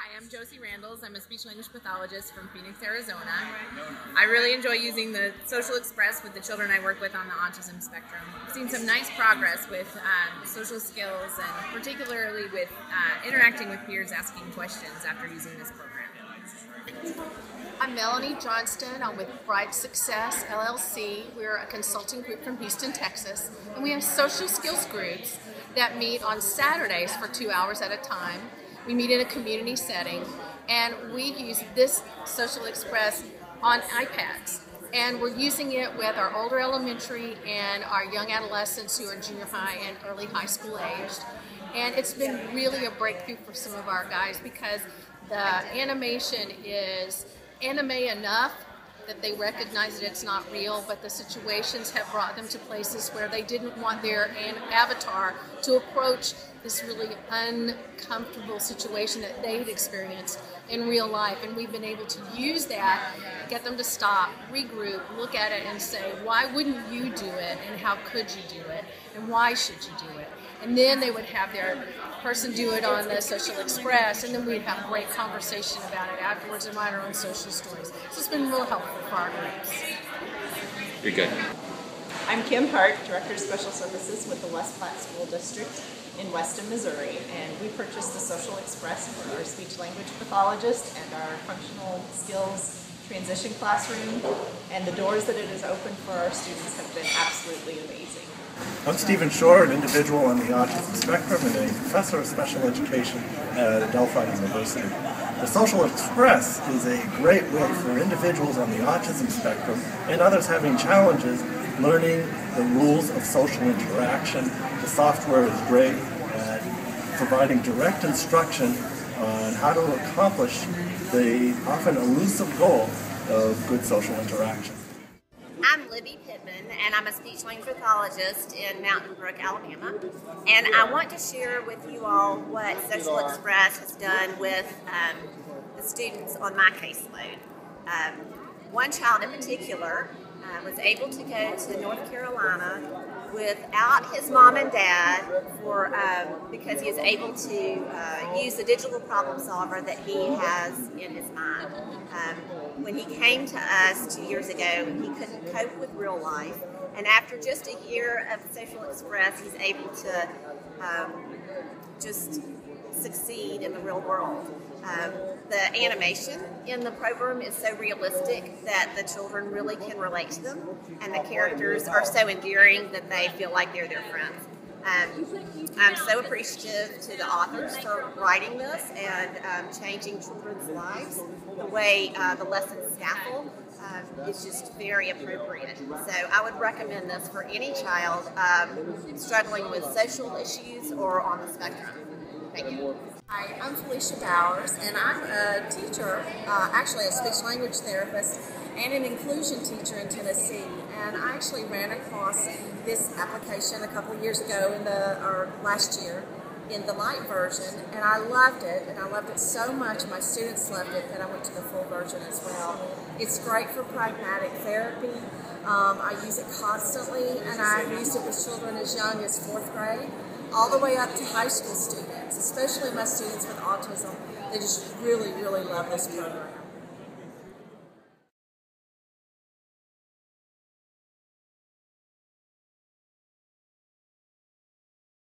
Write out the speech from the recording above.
Hi, I'm Josie Randles. I'm a speech-language pathologist from Phoenix, Arizona. I really enjoy using the Social Express with the children I work with on the autism spectrum. I've seen some nice progress with social skills and particularly with interacting with peers, asking questions after using this program. I'm Melanie Johnston. I'm with Bright Success, LLC. We're a consulting group from Houston, Texas. And we have social skills groups that meet on Saturdays for 2 hours at a time. We meet in a community setting, and we use this Social Express on iPads. And we're using it with our older elementary and our young adolescents who are junior high and early high school aged. And it's been really a breakthrough for some of our guys because the animation is anime enough that they recognize that it's not real, but the situations have brought them to places where they didn't want their avatar to approach this really uncomfortable situation that they'd experienced in real life. And we've been able to use that, get them to stop, regroup, look at it and say, why wouldn't you do it? And how could you do it? And why should you do it? And then they would have their person do it on the Social Express, and then we'd have a great conversation about it afterwards and write our own social stories. So it's been real helpful for our groups. You're good. I'm Kim Hart, Director of Special Services with the West Platte School District in Weston, Missouri, and we purchased the Social Express for our speech-language pathologist and our functional skills transition classroom, and the doors that it has opened for our students have been absolutely amazing. I'm Stephen Shore, an individual on the autism spectrum and a professor of special education at Delphi University. The Social Express is a great way for individuals on the autism spectrum and others having challenges learning the rules of social interaction. The software is great at providing direct instruction on how to accomplish the often elusive goal of good social interaction. I'm Libby Pittman, and I'm a speech-language pathologist in Mountain Brook, Alabama. And I want to share with you all what Social Express has done with the students on my caseload. One child in particular was able to go to North Carolina without his mom and dad because he is able to use the digital problem solver that he has in his mind. When he came to us 2 years ago, he couldn't cope with real life, and after just a year of Social Express, he's able to just succeed in the real world. The animation in the program is so realistic that the children really can relate to them, and the characters are so endearing that they feel like they're their friends. I'm so appreciative to the authors for writing this and changing children's lives. The way the lessons scaffold is just very appropriate. So I would recommend this for any child struggling with social issues or on the spectrum. Thank you. Hi, I'm Felicia Bowers, and I'm a teacher, actually a speech-language therapist and an inclusion teacher in Tennessee. And I actually ran across this application a couple of years ago, or last year, in the light version, and I loved it, and I loved it so much, my students loved it, that I went to the full version as well. It's great for pragmatic therapy. I use it constantly, and I've used it with children as young as 4th grade, all the way up to high school students, especially my students with autism. They just really, really love this program.